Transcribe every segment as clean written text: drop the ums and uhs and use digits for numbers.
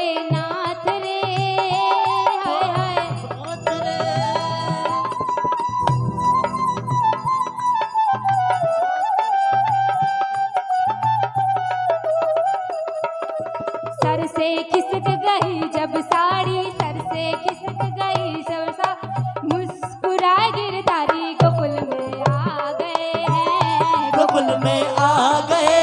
भोलेनाथ रे, हाय हाय। सर से खिसक गई जब साड़ी, सर से खिसक गई जब मुस्कुराए गिरधारी गोकुल में आ गए हैं, गोकुल में आ गए।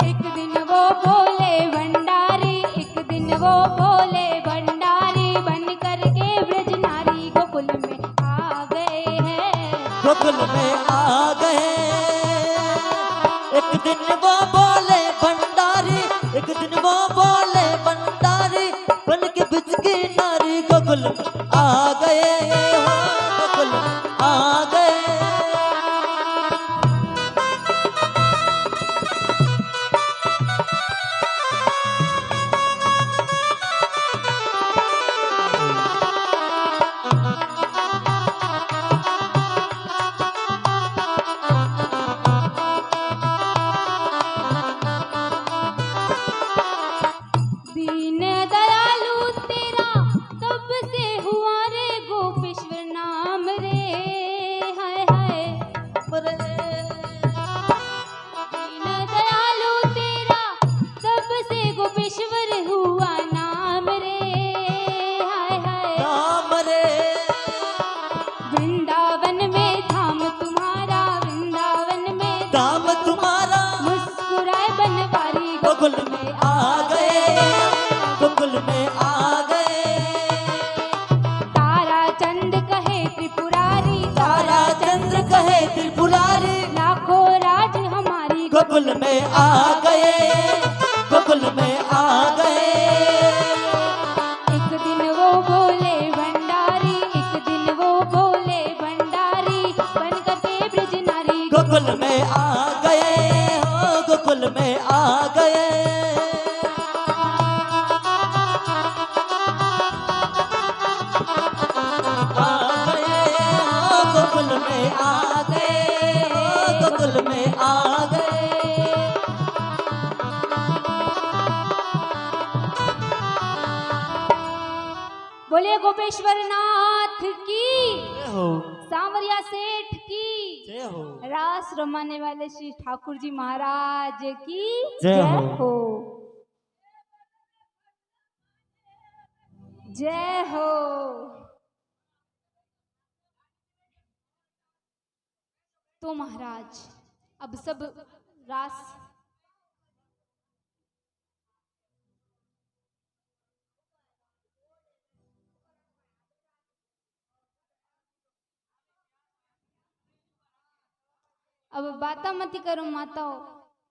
एक दिन वो भोले भंडारी, एक दिन वो भोले भंडारी बन करके ब्रज नारी गोकुल में आ गए हैं, गोकुल में आ गए। एक दिन वो बोले भंडारी, एक दिन वो बोले भंडारी बन के ब्रज की नारी गोकुल में आ गए, हो गोकुल में आ गए। दीन दयालु तेरा कब से हुआ रे गोपेश्वर नाम रे, हाय हाय। दीन दयालु तेरा तब से गोपेश्वर हुआ नाम रे, हाय हाय। राम रे वृंदावन में धाम तुम्हारा, वृंदावन में धाम तुम्हारा, मुस्कुराए बनवारी गोकुल में आ गए, गोकुल में आ गए। तारा चंद कहे त्रिपुरारी, तारा चंद्र कहे त्रिपुरारी लाखों राज हमारी गोकुल में आ गए, गोकुल में आ गए। एक दिन वो भोले भंडारी, एक दिन वो भोले भंडारी बन करके ब्रज नारी गोकुल में आ गए, हो गोकुल में आ गए। आ गए, हो गोकुल में आ गए, हो गोकुल में आ गए। बोले गोपेश्वर नाथ की, जय हो, सांवरिया सेठ की, जय हो, रास रमाने वाले श्री ठाकुर जी महाराज की जय हो। हो, जय हो। तो महाराज अब सब रास अब बाता मती करो माताओ,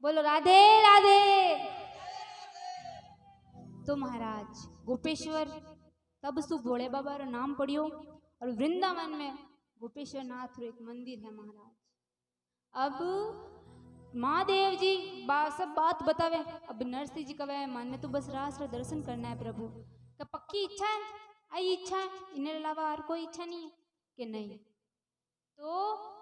बोलो राधे राधे। तो महाराज गोपेश्वर तब सु भोले बाबा रो नाम पढ़ियो और वृंदावन में गोपेश्वर नाथ रो एक मंदिर है महाराज। अब महादेव जी सब बात बतावे। अब नरसिंह जी कहे माने तो बस रास रो दर्शन करना है प्रभु, का पक्की इच्छा है, आई इच्छा है, इन्हें अलावा और कोई इच्छा नहीं है कि नहीं। तो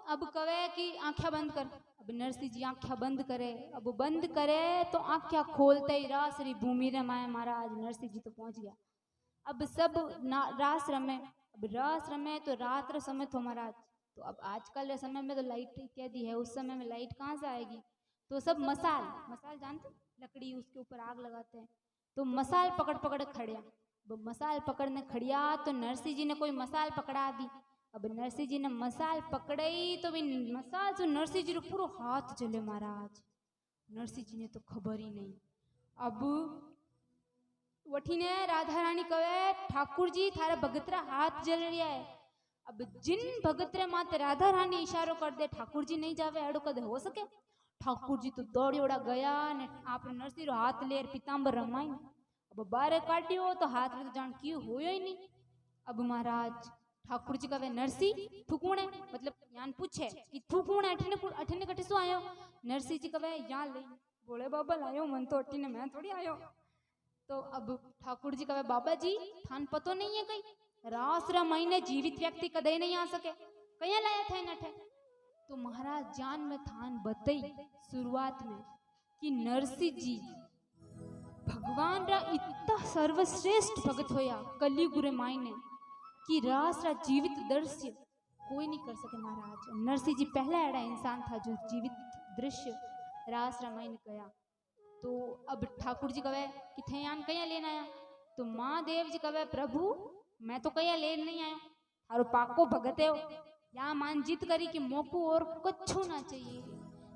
अब कहे कि आंखें बंद कर। अब नरसिंह जी आंखें बंद करे, अब बंद करे तो आंखें खोलते ही रास री भूमि रे माए महाराज नरसिंह जी तो पहुंच गया। अब सब रास रमे, अब रास रमे तो रात रे समय तो महाराज, तो अब आजकल रे समय में तो लाइट इत्यादि है, उस समय में लाइट कहाँ से आएगी। तो सब मसाल मसाल जानते, लकड़ी उसके ऊपर आग लगाते हैं, तो मसाल पकड़ पकड़ खड़िया। अब मसाल पकड़ने खड़िया तो नरसिंह जी ने कोई मसाल पकड़ा दी। अब नरसिंह जी ने मसाल पकड़ई तो भी मसाल से नरसिंह जी रो पूरा हाथ जले महाराज। नरसिंह जी ने तो खबर ही नहीं। अब वठीने राधा रानी कहे ठाकुर जी थारे भगतरा हाथ जल रहा है। अब जिन भगतरे माते राधा रानी इशारो कर दे ठाकुर जी नहीं जावे, अड़ो कदे हो सके। ठाकुर जी तो दौड़ियोड़ा गया ने आप नरसिंह रो हाथ लेर पीतांबर रमाई। अब बारे काटियो तो हाथ में तो जान क्यों होयो ही नहीं। अब महाराज ठाकुर जी कहे नरसिंह तू कौन है, मतलब यान पूछे कि तू कौन है, अठने कटे सो आयो। नरसिंह जी कहे यहाँ ले भोले बाबा लायो, मन तो अठने मैं थोड़ी आयो। तो अब ठाकुर जी कहे बाबा जी थान पतो नहीं है कहीं रास रा महीने जीवित व्यक्ति कदे नहीं आ सके, कहीं लाया थे नठे। तो महाराज जान में थान बताई शुरुआत में कि नरसिंह जी भगवान रा इतना सर्वश्रेष्ठ भगत होया कलयुग रे मायने कि रास रा जीवित दृश्य कोई नहीं कर सके महाराज। नरसिंह जी पहला ऐसा इंसान था जो जीवित दृश्य रास रा मायने गया। तो अब ठाकुर जी कहे कि थे यान कया लेना आया, तो महादेव जी कहे प्रभु मैं तो कया लेन नहीं आया, थारो पाको भगत है या मान जीत करी कि मोको और कुछ ना चाहिए,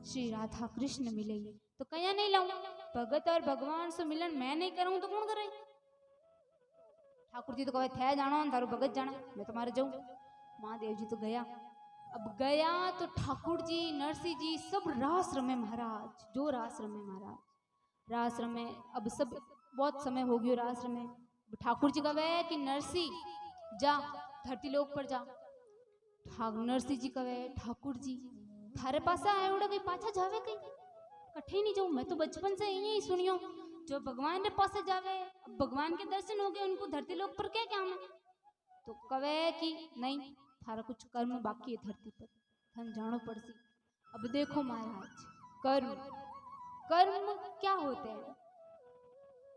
श्री राधा कृष्ण मिले तो कया नहीं लाऊं, भगत और भगवान से मिलन मैं नहीं करूं तो कौन करे। ठाकुर जी तो कहे थे जानो थारो भगत जाना, मैं तुम्हारे जाऊं। महादेव जी तो गया। अब गया तो ठाकुर जी नरसिंह जी सब रास रमे महाराज, जो रास रमे महाराज, रास रमे। अब सब बहुत समय हो गयो रास रमे। ठाकुर जी कहे कि नरसिंह जा धरती लोक पर जा। नरसिंह जी कहे ठाकुर जी थारे पास आए उड़ा कहीं पाछा जावे कहीं कठे नहीं जाऊं, मैं तो बचपन से यही सुनियो जो भगवान के पास जावे, अब भगवान के दर्शन हो गए उनको धरती लोक पर क्या क्या है। तो कवे कि नहीं थारा कुछ कर्म बाकी है धरती पर, हम जानो पड़सी। अब देखो महाराज कर्म कर्म क्या होते हैं,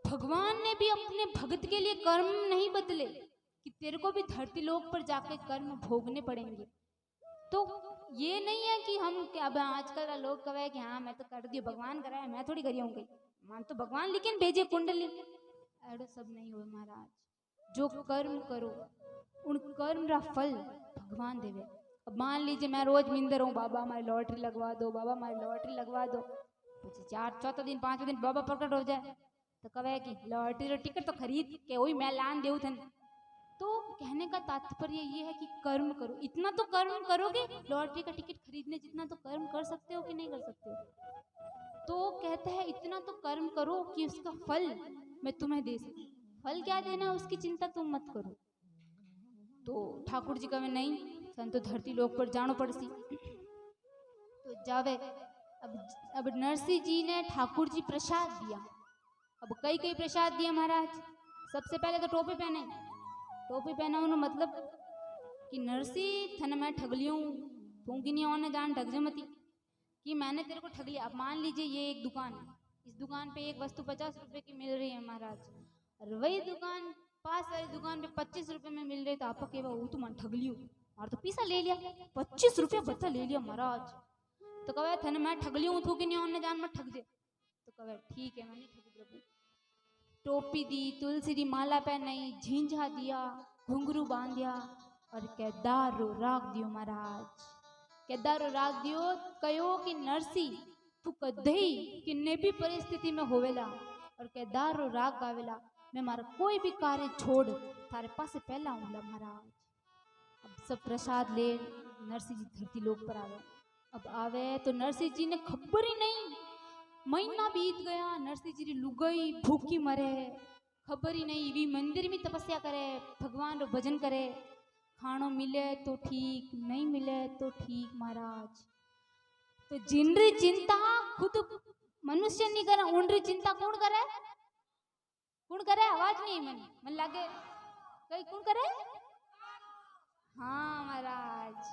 भगवान ने भी अपने भगत के लिए कर्म नहीं बदले कि तेरे को भी धरती लोक पर जाकर कर्म भोगने पड़ेंगे। तो ये नहीं है कि हम क्या अब आजकल का लोग कहे कि हाँ मैं तो कर दियो भगवान कराया मैं थोड़ी करी होंगी, मान तो भगवान लेकिन भेजे कुंडली, ऐसा सब नहीं हो महाराज। जो कर्म करो उन कर्म का फल भगवान देवे। अब मान लीजिए मैं रोज मिंदर हूँ बाबा हमारी लॉटरी लगवा दो, बाबा हमारी लॉटरी लगवा दो, कुछ 4 दिन 5 दिन बाबा प्रकट हो जाए तो कहे कि लॉटरी रो टिकट तो खरीद के वही मैं लान देऊ थन। तो कहने का तात्पर्य ये है कि कर्म करो, इतना तो कर्म करोगे लॉटरी का टिकट खरीदने जितना तो कर्म कर सकते हो कि नहीं कर सकते हो। तो कहते हैं इतना तो कर्म करो कि उसका फल मैं तुम्हें दे सकूं, फल क्या देना उसकी चिंता तुम मत करो। तो ठाकुर जी कहे नहीं सन तो धरती लोक पर जानो पड़सी। तो जावे। अब नरसिंह जी ने ठाकुर जी प्रसाद दिया। अब कई कई प्रसाद दिया महाराज। सबसे पहले तो टोपी पहने, टोपी पहना उन्होंने मतलब कि नरसिंह थन मैं ठग लियो तू की नहीं आने जान ठग मती कि मैंने तेरे को ठग लिया। अब मान लीजिए ये एक दुकान है, इस दुकान पे एक वस्तु 50 रुपए की मिल रही है महाराज, और वही दुकान पास वाली दुकान पे 25 रुपए में मिल रही, तो आप के वो तो मन ठग लियो और तो पैसा ले लिया 25 रुपया बता ले लिया महाराज। तो कहे थन मैं ठग लियो तू की नहीं आने जान मत ठग दे। तो कहे ठीक है मैं नहीं ठगी प्रभु। टोपी दी, तुलसी दी माला पहनाई, झींझा दिया, घुंघरू बांधिया और केदारो राग दियो महाराज। केदारो राग दियो कहो कि नरसिंह तू कदे किन्ने भी परिस्थिति में होवेला और केदारो राग गावेला, मैं मारा कोई भी कार्य छोड़ थारे पास पहला आऊंगा महाराज। अब सब प्रसाद ले नरसिंह जी धरती लोक पर आवे। अब आवे तो नरसिंह जी ने खबर ही नहीं, महीना बीत गया नरसिंह जी लुगाई भूखी मरे, खबर ही नहीं। भी मंदिर में तपस्या करे, भगवान रो भजन करे, खानो मिले तो ठीक नहीं मिले तो ठीक महाराज। तो जिनरी चिंता खुद मनुष्य नहीं करे उनरी चिंता कौन करे, कौन करे? आवाज नहीं मन लागे कई कौन करे? हाँ महाराज।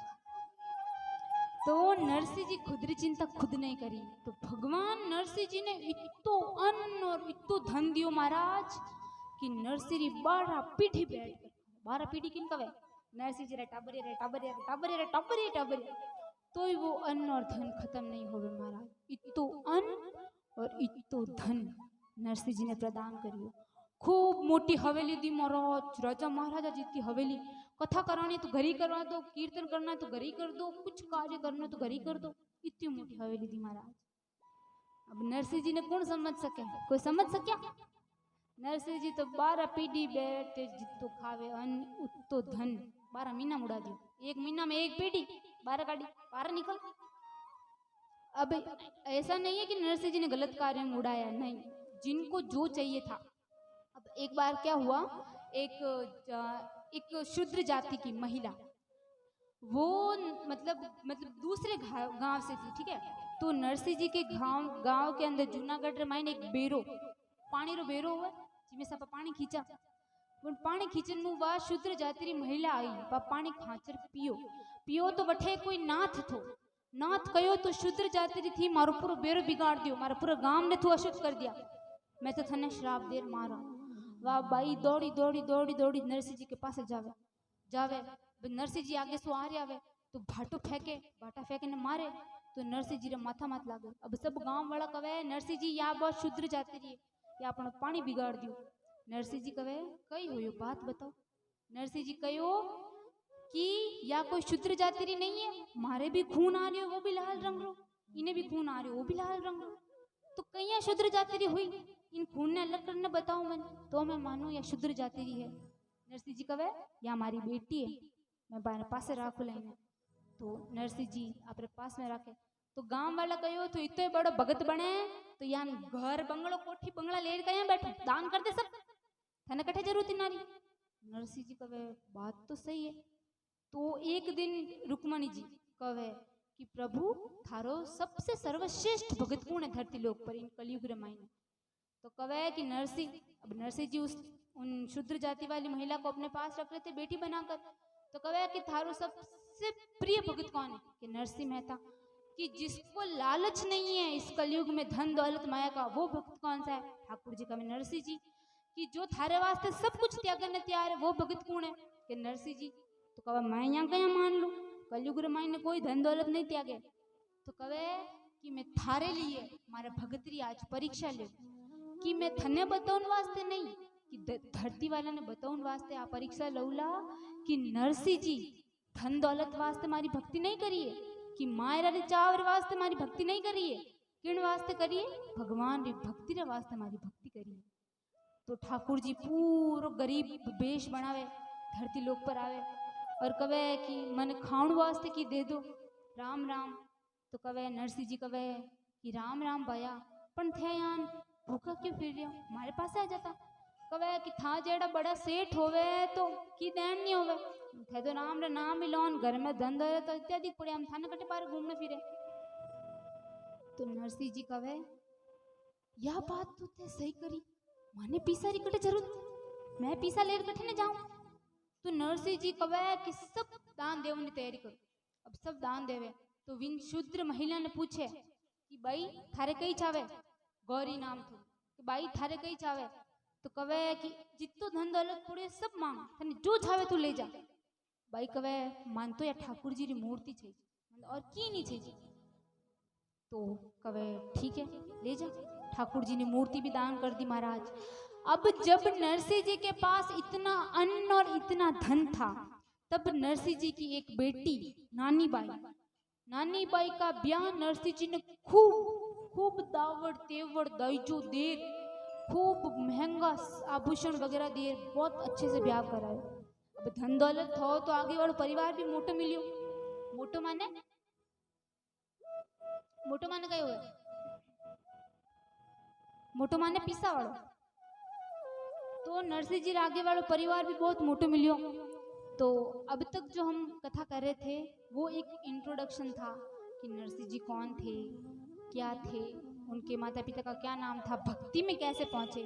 तो नरसिंह जी खुद री चिंता खुद नहीं करी, तो भगवान नरसिंह जी ने इतो अन्न और इतो धन दियो महाराज कि नरसिंह री 12 पीढ़ी बैठ कर, 12 पीढ़ी किन कवे नरसिंह जी रे टाबरे रे टाबरे रे टाबरे रे टाबरे टाबरे, तो वो अन्न और धन खत्म नहीं होवे महाराज। इतो अन्न और इतो धन नरसिंह जी ने प्रदान करियो। खूब मोटी हवेली दी महाराज, राजा महाराजा जितनी हवेली, कथा करानी तो घर ही करवा दो, कीर्तन करना तो घर ही कर दो, कुछ कार्य करना तो घर ही कर दो, इतनी मोटी हवेली दी महाराज। अब नरसिंह जी ने कौन समझ सके, कोई समझ सक्या? नरसिंह जी तो 12 पीढ़ी बैठे जितो खावे अन्न उतो धन, 12 महीना मुड़ा दियो, एक महीना में एक पीढ़ी 12 गाड़ी 12 निकल। अब ऐसा नहीं है कि नरसिंह जी ने गलत कार्य में उड़ाया, नहीं, जिनको जो चाहिए था। अब एक बार क्या हुआ, एक शूद्र जाति की महिला, वो मतलब दूसरे गांव से थी, ठीक है। तो नरसिंह जी के गांव के अंदर जूनागढ़ रे मायने एक बेरो पानी रो बेरो हुआ जिसमें सब पानी खींचा, पानी खींचन वा शूद्र जाति री महिला आई, पानी खाचर पियो पियो। तो वठे कोई नाथ थो, नाथ कयो तो शूद्र जाति री थी मारो पूरा बेरो बिगाड़ दियो, मारा पूरा गांव ने थो अशुद्ध कर दिया। मैं तो थने श्राप देर मारा। वाह बाई दौड़ी दौड़ी दौड़ी दौड़ी नरसिंह जी के पास जावे जावे। नरसिंह जी आगे सो आ रहे आवे तो भाटो फेंके, भाटा फेंके ने मारे तो नरसिंह जी रे माथा मात लागे। अब सब गांव वाला कवे नरसिंह जी या बहुत शुद्र जाती रही, या अपना पानी बिगाड़ दियो। नरसिंह जी कवे कई हो यो बात बताओ। नरसिंह जी कहो कि या कोई शुद्र जाति रही नहीं है, मारे भी खून आ रही हो वो भी लाल रंग रो, इन्हें भी खून आ रही हो वो भी लाल रंग रो, तो कहीं शुद्र जाति रही हुई, इन खून ने अलग करने बताओ मन तो मैं मानू या शुद्र जाति रही है। नरसिंह जी कवे या हमारी बेटी है, मैं बारे पास राखू लेने। तो नरसिंह जी अपने पास में रखे तो गांव वाला कहो तो इतने बड़ो भगत बने तो यान घर बंगलो कोठी बंगला ले कहीं बैठे दान कर दे सब, थाने कठे जरूरत नारी। नरसिंह जी कवे बात तो सही है। तो एक दिन रुक्मणी जी कवे कि प्रभु थारो सबसे सर्वश्रेष्ठ भगत कौन है धरती लोक पर इन कलयुग रामायण। तो कवे कि नरसिंह। अब नरसिंह जी उन शुद्र जाति वाली महिला को अपने पास रख रहे थे बेटी बनाकर। तो कवे कि थारो सबसे प्रिय भगत कौन है, कि नरसिंह मेहता। कि जिसको लालच नहीं है इस कलयुग में धन दौलत माया का, वो भक्त कौन सा है? ठाकुर जी कवे नरसिंह जी। कि जो थारे वास्ते सब कुछ त्यागने तैयार है वो भगत कौन है, कि नरसिंह जी। तो कवे मैं यहाँ कया मान लू, कलयुग रामायण ने कोई धन दौलत नहीं त्यागे। तो कवे कि मैं थारे लिए मारा भगतरी आज परीक्षा ले, कि मैं थने बताउन वास्ते नहीं, कि धरती वाला ने बताउन वास्ते आ परीक्षा लौला कि नरसिंह जी धन दौलत वास्ते मारी भक्ति नहीं करिए, कि मायरा रे चावर वास्ते मारी भक्ति नहीं करिए, किन वास्ते करिए? भगवान री भक्ति रे वास्ते मारी भक्ति करिए। तो ठाकुर जी पूरो गरीब बेश बनावे, धरती लोक पर आवे और कवे कि मन खाण वास्ते की दे दो, राम राम। तो कवे नरसिंह जी कवे कि राम राम भया, पण थे यान भूखा क्यों फिर रहे हो, हमारे पास आ जाता। कवे कि था जेड़ा बड़ा सेठ होवे तो की देन नहीं होवे, थे तो राम रे नाम मिलोन, घर में धन दौलत तो इत्यादि पड़े, हम थाने कटे पार घूमने फिरे। तो नरसिंह जी कवे यह बात तो थे सही करी, माने पीसा री कटे जरूरत, मैं पीसा लेर कठे न जाऊं। तो नरसिंह जी कवे कि सब दान देवन की तैयारी करो। अब सब दान देवे तो विन शूद्र महिला ने पूछे कि भाई थारे कई चावे, गौरी नाम थो, कि भाई थारे कई चावे। तो कवे कि जितो धन दौलत पड़े सब मांग, तने जो चावे तू ले जा। भाई कवे मान तो या ठाकुर जी री मूर्ति छे और की नहीं छे। तो कवे ठीक है ले जा, ठाकुर जी ने मूर्ति भी दान कर दी महाराज। अब जब नरसिंह जी के पास इतना अन्न और इतना धन था, तब नरसिंह जी की एक बेटी नानी बाई का ब्याह नरसिंह जी ने खूब दावड़ तेवड़ दाइजो देर, खूब महंगा आभूषण वगैरह दिए, बहुत अच्छे से ब्याह कराए। अब धन दौलत हो तो आगे वालों परिवार भी मोटो मिलियो। मोटो माने कयो है? मोटो माने पीसा वालों। तो नरसिंह जी आगे वालों परिवार भी बहुत मोटो मिलियो। तो अब तक जो हम कथा कर रहे थे वो एक इंट्रोडक्शन था कि नरसिंह जी कौन थे, क्या थे, उनके माता पिता का क्या नाम था, भक्ति में कैसे पहुंचे।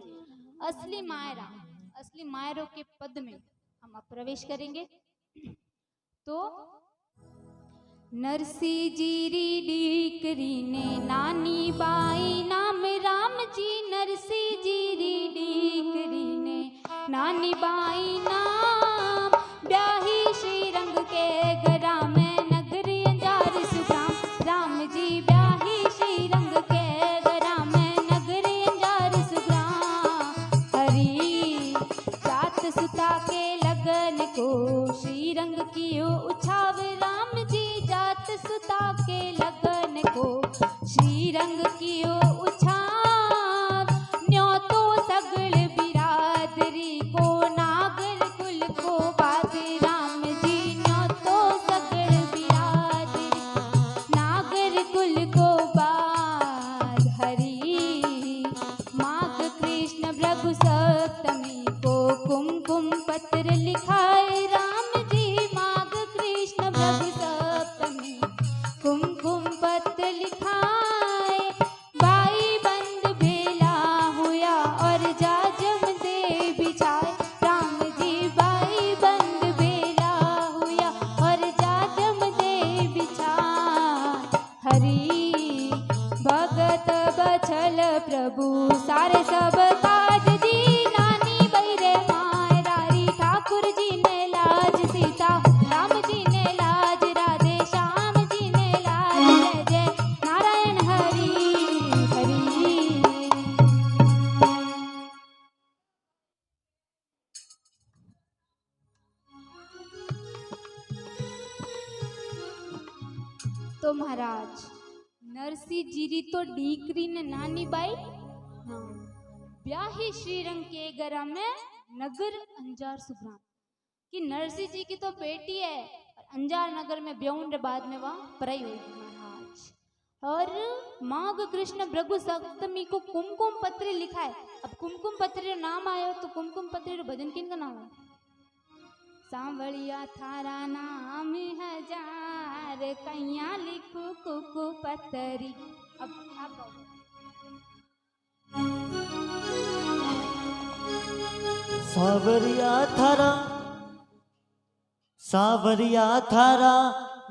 असली मायरों के पद में हम अब प्रवेश करेंगे। तो नरसिंह जी री डीकरी ने नानी बाई नाम राम जी, नरसिंह जी री डीकरी ने नानी बाई नाम, ब्याही श्री रंग के गरा में नगरी अंजार सुधाम। राम जी ब्याही श्री रंग के गरा में नगरी अंजार सुधाम। हरी जात सुता के लगन को श्री रंग कियो उछाव, राम जी जात सुता के लगन को श्री रंग कियो उछाव। न्यो तो सगल बिरादरी को नागर कुल को बात, राम जी न्यो तो सगल बिरादरी नागर कुल को बात। हरि माघ कृष्ण भृगु सप्तमी को कुमकुम पत्र लिखाए, राम जी माघ कृष्ण भृगु सप्तमी कुमकुम पत्र लिखाए। भाई बन छल प्रभु सारे सब काज जी नानी बैरे माय रारी ठाकुर जी ने लाज सीता राम जी ने लाज राधे श्याम जी ने लाज जय जय नारायण हरि हरि। तो महाराज नरसिंह जीरी तो डीकरी ने नानी बाई हाँ ब्याही श्रीरंग के गरा में नगर अंजार सुग्राम कि नरसिंह जी की तो बेटी है और अंजार नगर में ब्याहन के बाद में वहाँ पराई हुई महाराज। और माघ कृष्ण भृगु सप्तमी को कुमकुम पत्री लिखा है। अब कुमकुम पत्री का नाम आयो तो कुमकुम पत्री का भजन किन का नाम है? सांवलिया थारा नाम हजार कैया लिखू कुकु पतरी। अब आप गाओ। सावरिया थारा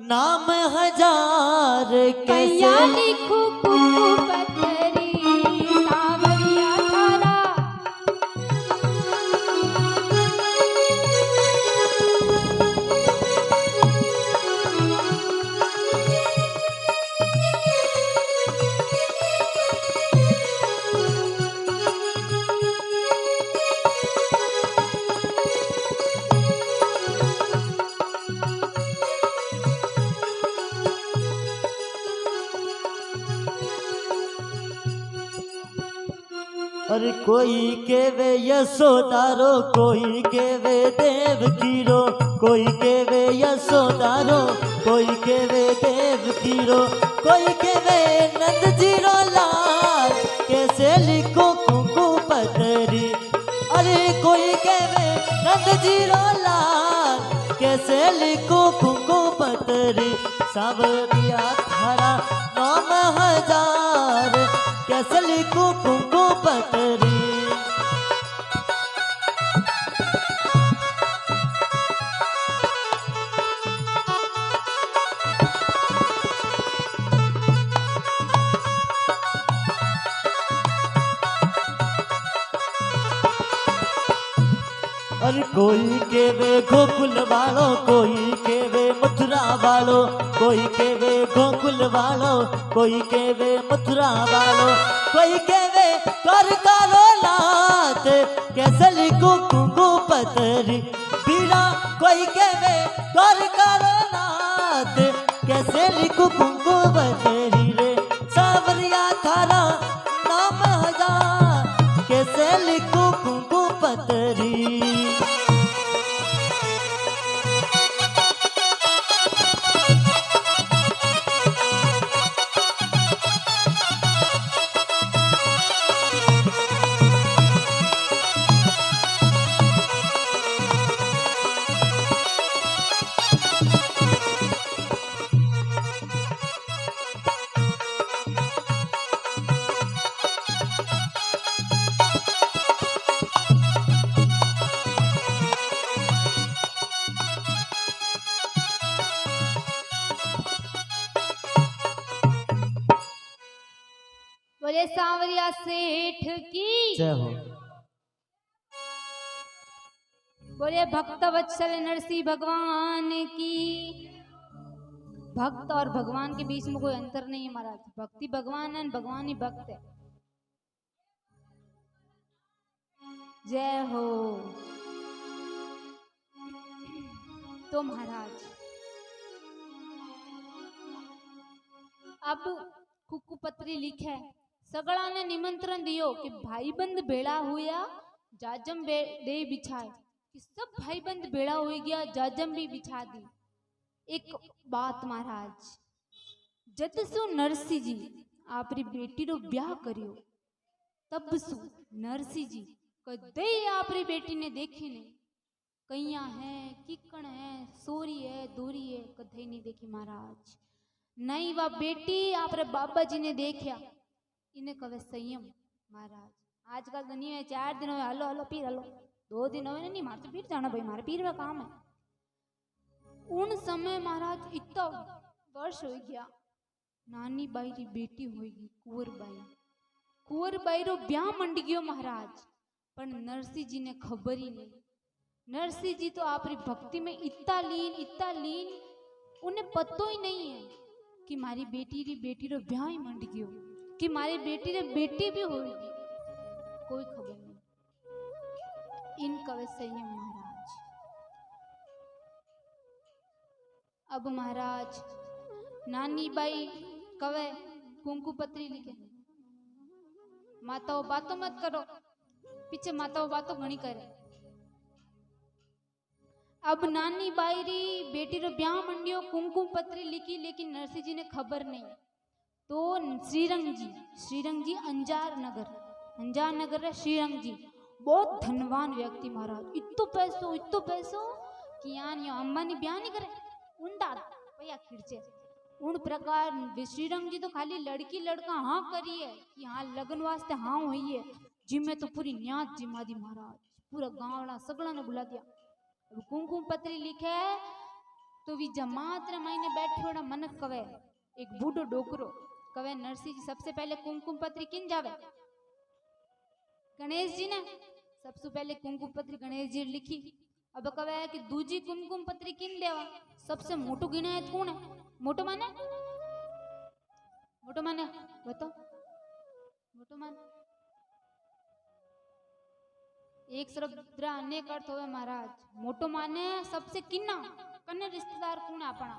नाम हजार कैया कैसे लिखू कुकु पतरी सांवरिया थारा। अरे कोई के वे यशोदारो कोई के वे देव कीरो कोई के वे यशोदारो कोई के वे देव कीरो कोई के वे नंद जीरो लाल कैसे लिखो कुकु पतरी। अरे कोई के वे नंद जीरो लाल कैसे लिखो कुकु पतरी। सावरिया थारा नाम हजार कैसे लिखो कुकु पतरी। और कोई के वे गोकुल वालो कोई के वे मथुरा वालो कोई के वे गोकुल वालो कोई के वे मथुरा वालो कोई के वे कर कारो लात कैसे लिखो कुकु पतरी। बीड़ा कोई के वे कर कारो लात कैसे लिखो कुकु पतरी रे। सावरिया थारा नाम हजार कैसे लिखो कुकु पतरी। बोले सांवरिया सेठ की जय हो। बोले भक्त वत्सल नरसिंह भगवान की। भक्त और भगवान के बीच में कोई अंतर नहीं है महाराज। भक्ति भगवान है भगवान ही भक्त है। जय हो। तो महाराज अब कुकु पत्री लिखे सगड़ा ने निमंत्रण दियो कि भाई बंद भेड़ा हुआ जाजम दे बिछाए कि सब भाई बंद भेड़ा हो गया जाजम भी बिछा दी। एक बात महाराज जद सु नरसिंह जी आपरी बेटी रो ब्याह करियो तब सु नरसिंह जी कदे आपरी बेटी ने देखी ने कैया है किकण है सोरी है दूरी है कदे नहीं देखी महाराज। नहीं वह बेटी आपरे बाबा जी ने देखा इन्हें कवे संयम महाराज। आजकल तो नहीं है 4 दिन हुए हलो हलो पीर हलो 2 दिन हुए नहीं मारे तो पीर जाना भाई मारे पीर में काम है। उन समय महाराज इतना वर्ष हो गया नानी बाई री बेटी होगी कुंवर बाई कुंवर बाईरो ब्याह मंडी गयो महाराज, पर नरसिंह जी ने खबर ही नहीं। नरसिंह जी तो आपरी भक्ति में इतना लीन उन्हें पतो ही नहीं है कि मारी बेटी रो ब्याह ही मंडी गयो, कि मारी बेटी रे बेटी भी होगी, कोई खबर नहीं। इन कवे संयम महाराज। अब महाराज नानी बाई कवे कुंकु पत्री लिखे, माताओं बातों मत करो, पीछे माताओं बातों घणी करे। अब नानी बाई री बेटी रो ब्याह मंडियो, कुंकुम पत्री लिखी, लेकिन नरसिंह जी ने खबर नहीं। तो श्रीरंग जी अंजार नगर रे श्रीरंग जी बहुत धनवान व्यक्ति महाराज, इतो पैसो कि यान यो अंबानी ब्याह नहीं करे, उंडा पैया खिड़चे। उन प्रकार श्रीरंग जी तो खाली लड़की लड़का हाँ करी है कि हाँ लगन वास्ते हाँ हुई है, जिम्मे तो पूरी न्यात जिमा दी महाराज, पूरा गाँवड़ा सगड़ा ने बुला दिया। अब कुंकुम पत्री लिखे है तो वी जमात रे मायने बैठे ओड़ा मनक कवे, एक बूढ़ो डोकरो कवे नरसिंह जी सबसे पहले कुंकुम पत्री किन जावे? गणेश जी ने सबसे पहले कुंकुम पत्री गणेश जी लिखी। अब कवे कि दूजी कुंकुम पत्री किन देवा? सबसे मोटो गिनायत कौन है? मोटो माने बताओ, मोटो माने एक शब्द अनेक अर्थ होवे महाराज। मोटो माने सबसे किन्ना कन्ने रिश्तेदार कौन है अपना?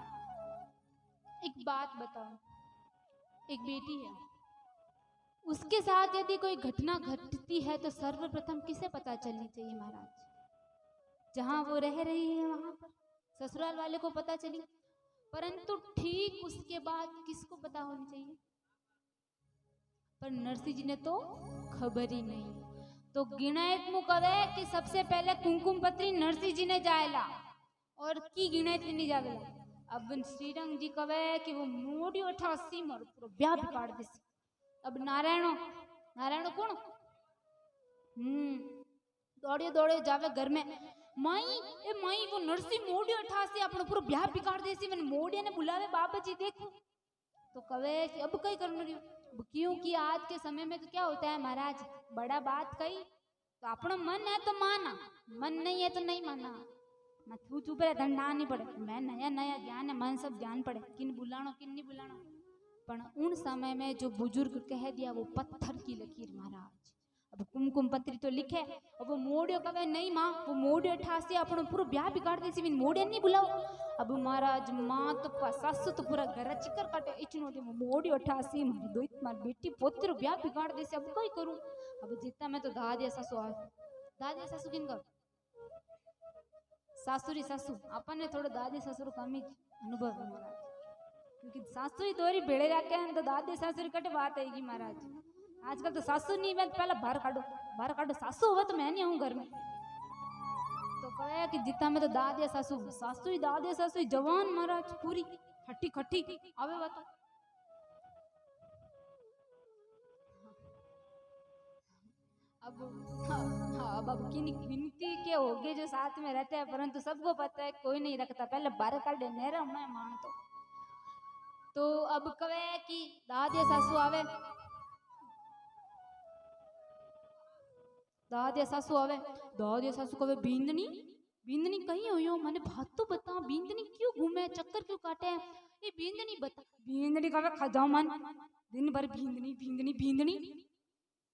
एक बात बताओ, एक बेटी है, उसके साथ यदि कोई घटना घटती है तो सर्वप्रथम किसे पता चलनी चाहिए महाराज? जहां वो रह रही है वहां पर ससुराल वाले को पता चली, परंतु ठीक उसके बाद किसको पता होनी चाहिए? पर नरसिंह जी ने तो खबर ही नहीं। तो गिनायत मु कवे कि सबसे पहले कुंकुम पत्री नरसिंह जी ने जायला और की गिनायत नहीं जावेला। अब श्रीरंग जी कवे कि वो मोड़ी 88 मारो पूरा ब्याह बिगाड़ देसी। अब नारायणो कौन? दौड़े जावे घर में, माई वो नरसिंह मोड़ी 88 अपनो पूरा ब्याह बिगाड़ देसी। मैंने मोड़िया ने बुलावे, बाबा जी देखो। तो कवे कि अब कई करना रही, क्योंकि आज के समय में तो क्या होता है महाराज, बड़ा बात कही तो अपना मन है तो माना, मन नहीं है तो नहीं माना। मैं तू चुप रहे, धंडा नहीं पड़े, मैं नया ज्ञान है, मन सब ज्ञान पड़े, किन बुलाना किन नहीं बुलाना। पर उन समय में जो बुजुर्ग कह दिया वो पत्थर की लकीर महाराज। अब कुमकुम पत्री तो लिखे, अब वो मोड़ियो कवे नहीं माँ, वो मोड़ियो 88 अपनो पूरा ब्याह बिगाड़ देसी, बिन मोड़िया नहीं बुलाओ। अब महाराज माँ तो सासू तो पूरा घर चिकर काटे, इचनो दे मोड़ियो 88 मारी बेटी पोती रो ब्याह बिगाड़ देसी, अब कई करूं? अब जितना मैं तो दादिया सासू आवे, दादिया सासू किन कर सासुरी सासू अपन ने थोड़ा दादी सासुर कम ही अनुभव है महाराज, क्योंकि सासू ही दोरी भेड़े रखे हैं तो दादी सासुर कटे बात आएगी महाराज। आजकल तो सासू नहीं है, पहले बाहर काटो, सासू हुआ तो मैं नहीं आऊं घर में। तो कहे कि जितना में तो दादी सासू ही दादी सासू ही जवान महाराज, पूरी खट्टी खट्टी आवे बात। अब गिनती के होगे जो साथ में रहते हैं, परंतु सबको पता है कोई नहीं रखता, पहले बाहर काट दे नेरा मैं मान तो अब कवे कि दादिया सासू आवे, दादिया सासू कवे बींदनी कहीं हुई हो, मैंने बात तो बता, बींदनी क्यों घूमे, चक्कर क्यों काटे हैं, ये बींदनी बता। बींदनी कवे खजाओ मन, दिन भर बींदनी।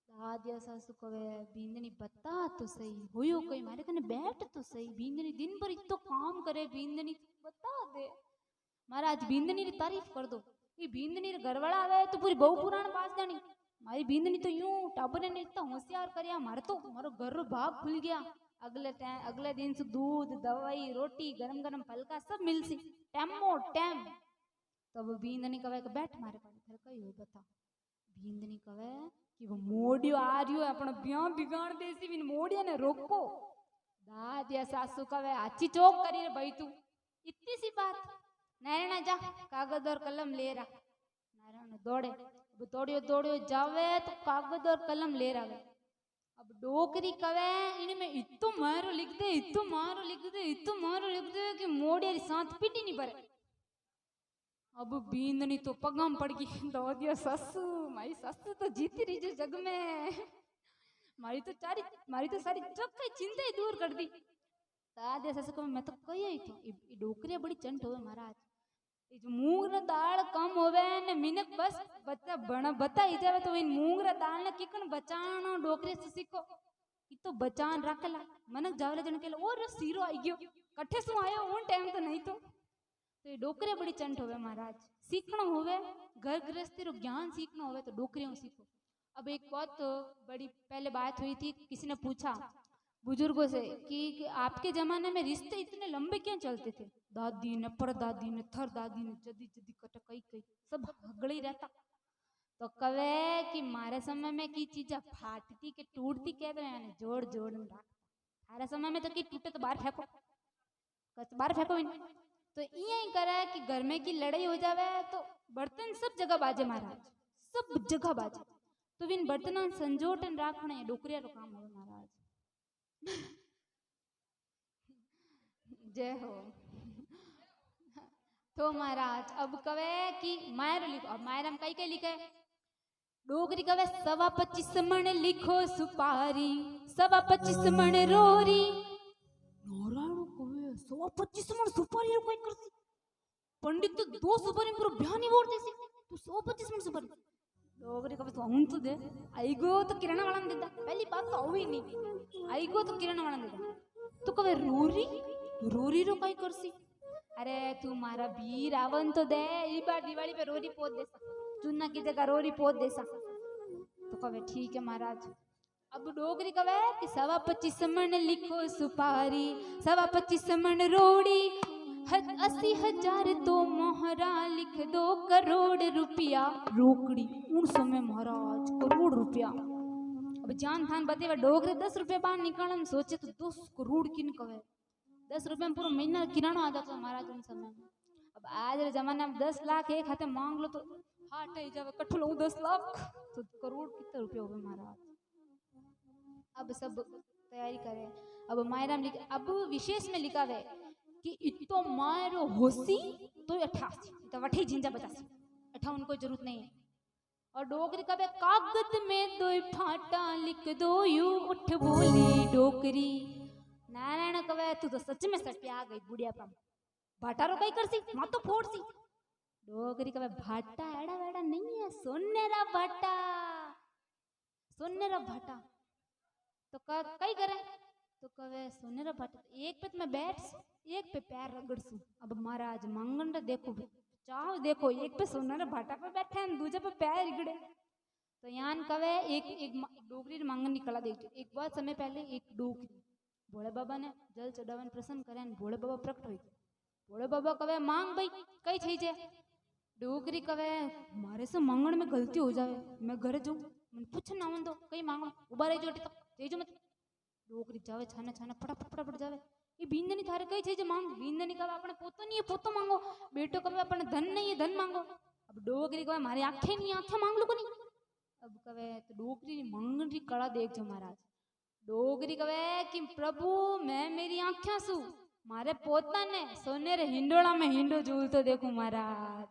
दादिया सासू कवे बींदनी बता तो सही, होयो कोई मारे कने बैठ तो सही, बींदनी दिन भर इतो काम करे, बींदनी बता दे महाराज, बींदनी री तारीफ कर दो। ये बींदनी रे घरवाला आवे तो पूरी बहु पुराण बाज जानी, मारी बींदनी तो यूं टाबर ने इतना होशियार करया, मारो घर रो भाग खुल गया। अगले दिन से दूध दवाई रोटी गरम गरम फलका सब मिलसी टाइमो टाइम। तब बींदनी कवे बैठ मारे घर कई हो बता। बींदनी कवे कि वो मोड़ियो आ रही है अपना ब्याह बिगाड़ देसी, बिन मोड़िया ने रोको। दादिया सासू कवे अच्छी चौक करी रे भाई, तू इतनी सी बात, नारायणा जा कागज और कलम ले रहा। नारायण दौड़ियो जावे तो कागज और कलम ले रहा। अब डोकरी कवे इनमें इतो मारो लिख दे कि मोड़िया साथ पीटी नहीं पड़े। अब बींदनी तो पगम पड़ गई दो दिया ससु मारी ससु तो जीती रही जो जग में मारी तो सारी चौक चिंता ही दूर कर दी दादे ससु को मैं तो कही आई थी ये डोकरिया बड़ी चंट होवे महाराज ये जो मूंग रा दाल कम होवे ने मिनक बस बच्चा बना बता ही जावे तो इन मूंग रा दाल ने किकन बचानो डोकरे से सीखो ये तो बचान रखला मनक जावले जन के और सीरो आई गयो कठे सु आयो उन टाइम तो नहीं तो ये डोकरे बड़ी चंट होवे महाराज सीखना होवे घर गृहस्थी रो ज्ञान सीखना होवे तो डोकरियों सीखो। अब एक बहुत बड़ी पहले बात हुई थी किसी ने पूछा बुजुर्गों से कि आपके जमाने में रिश्ते इतने लंबे क्यों चलते थे दादी ने परदादी ने थर दादी ने जदी जदी कट कई कई सब हगड़ ही रहता तो कवे कि मारे समय में की चीज फाटती के टूटती कहते हैं जोड़ जोड़ रख थारे समय में तो की टूटे तो बाहर फेंको बाहर फेंको तो यही करा है कि घर में की लड़ाई हो जावे तो बर्तन सब जगह बाजे महाराज सब जगह बाजे तो इन बर्तनों संजोटन राखने डोकरिया रो काम हो महाराज जय हो। तो महाराज अब कवे कि मायर लिखो अब मायर हम कई लिखे डोगरी कवे 25 मण लिखो सुपारी 25 मण रोरी नारायण कवे 25 मण सुपारी कोई करसी पंडित तो 2 सुपारी पूरा बयान ही बोल देसी तू 25 मण सुपारी डोगरी कवे तो हम तो दे आईगो तो किरण वाला देता पहली बात तो हुई नहीं आईगो तो किरण वाला देता तो कवे रोरी रोरी रो कई करसी अरे तू मारा भी रावण तो दे ई बार दिवाली पे रोरी पोत देसा चुन्ना की जगह रोरी पोत देसा तो कवे ठीक है महाराज। अब डोगरी कवे कि 25 मण लिखो सुपारी 25 मण रोड़ी 80,000 तो मोहरा लिख 2 करोड़ रुपया रोकड़ी उन समय महाराज करोड़ रुपया। अब जान थान बते डोगरे 10 रुपया बाहर निकालन सोचे तो 10 करोड़ किन कवे 10 रुपये में पूरा महीना किराना आ जाता महाराज उन समय में। अब आज जमाने में 10 लाख एक हाथे मांग लो तो हाट ही जावे कट्ठू लो 10 लाख तो करोड़ कितने रुपये हो गए महाराज। अब सब तैयारी करे अब मायरा में अब विशेष में लिखा है कि इतो मायरो होसी तो 88 तो वठी जिंजा 85 58 कोई जरूरत नहीं है। और डोगरी का कागज में 2 फाटा लिख दो यू उठ बोली डोकरी नारायण कवे तू तो सच में सटिया आ गई बुढ़िया पम भाटारो कई करसी मां तो फोड़सी डोगरी कवे भाटा एड़ा वेड़ा नहीं है सोनेरा भाटा तो कई करे तो कवे सोनेरा भाटा एक पे मैं बैठ एक पे पैर रगड़सू। अब महाराज मंगन देखो चाहो देखो एक पे सोनेरा भाटा पे बैठे हैं दूजे पे पैर रगड़े तो यान कवे एक डोगरी मंगन निकला देख एक बहुत समय पहले एक डोगरी भोले बाबा ने जल चढ़ावन प्रसन्न करे भोले बाबा प्रकट हुई भोले बाबा कवे मांग भाई कई थी जे डोगरी कवे मारे से मांगण में गलती हो जावे मैं घर जाऊं मन पूछ ना दो कई मांगो उबा रही जोटी तो तेजो मत डोगरी जावे छाने छाने फटाफट जावे ये बींदनी थारे कई थी जे मांग बींदनी कवे अपने पोतो नहीं है पोतो मांगो बेटो कवे अपने धन नहीं है धन मांगो। अब डोगरी कवे मारी आंखें नहीं आंखें मांग लो को नहीं। अब कवे तो डोगरी मंगन री कला देख जो महाराज डोगरी कवे कि प्रभु मैं मेरी आंखें सू मारे पोता ने सोने रे हिंडोला में हिंडो झूल तो देखू महाराज।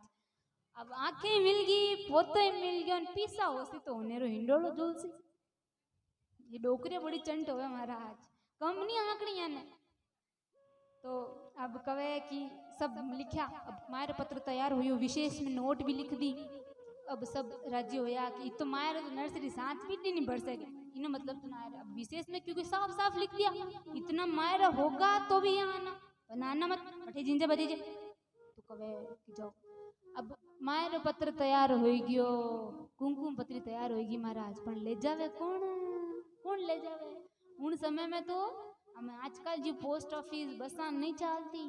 अब आंखें मिल गई पोतो मिल गयो पीसा होसी तो होने रो हिंडोलो झूल सी ये डोकरी बड़ी चंट होवे महाराज कम नहीं आंकड़ी ने। तो अब कवे कि सब लिखा अब मारे पत्र तैयार हुई विशेष में नोट भी लिख दी। अब सब राज्य होया कि तो मारे तो नर्सरी साथ भी नहीं बढ़ सके इनो मतलब तो ना अब विशेष में क्योंकि साफ साफ लिख दिया इतना मायरा होगा तो भी यहाँ आना बनाना मत बटे जिंजे बदीजे तो कवे कि जाओ। अब मायरो पत्र तैयार हो गयो कुमकुम पत्री तैयार होगी महाराज पर ले जावे कौन ले जावे उन समय में तो हम आजकल जो पोस्ट ऑफिस बसा नहीं चलती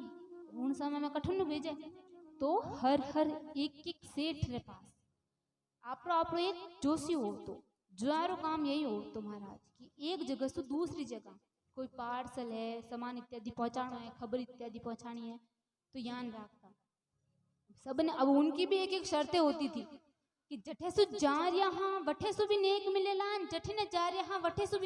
उन समय में कठिन भेजे तो हर एक सेठ रे पास आपरो एक जोशी हो तो ज्वारो काम यही हो तो महाराज कि एक जगह से दूसरी जगह कोई पार्सल है सामान इत्यादि पहुंचाना है खबर इत्यादि पहुंचानी है तो यान रखता सबने। अब उनकी भी एक शर्तें होती थी कि जठे सु जा रहा वठे सु भी नेक मिलेला जठे ने जा रहा वठे सु भी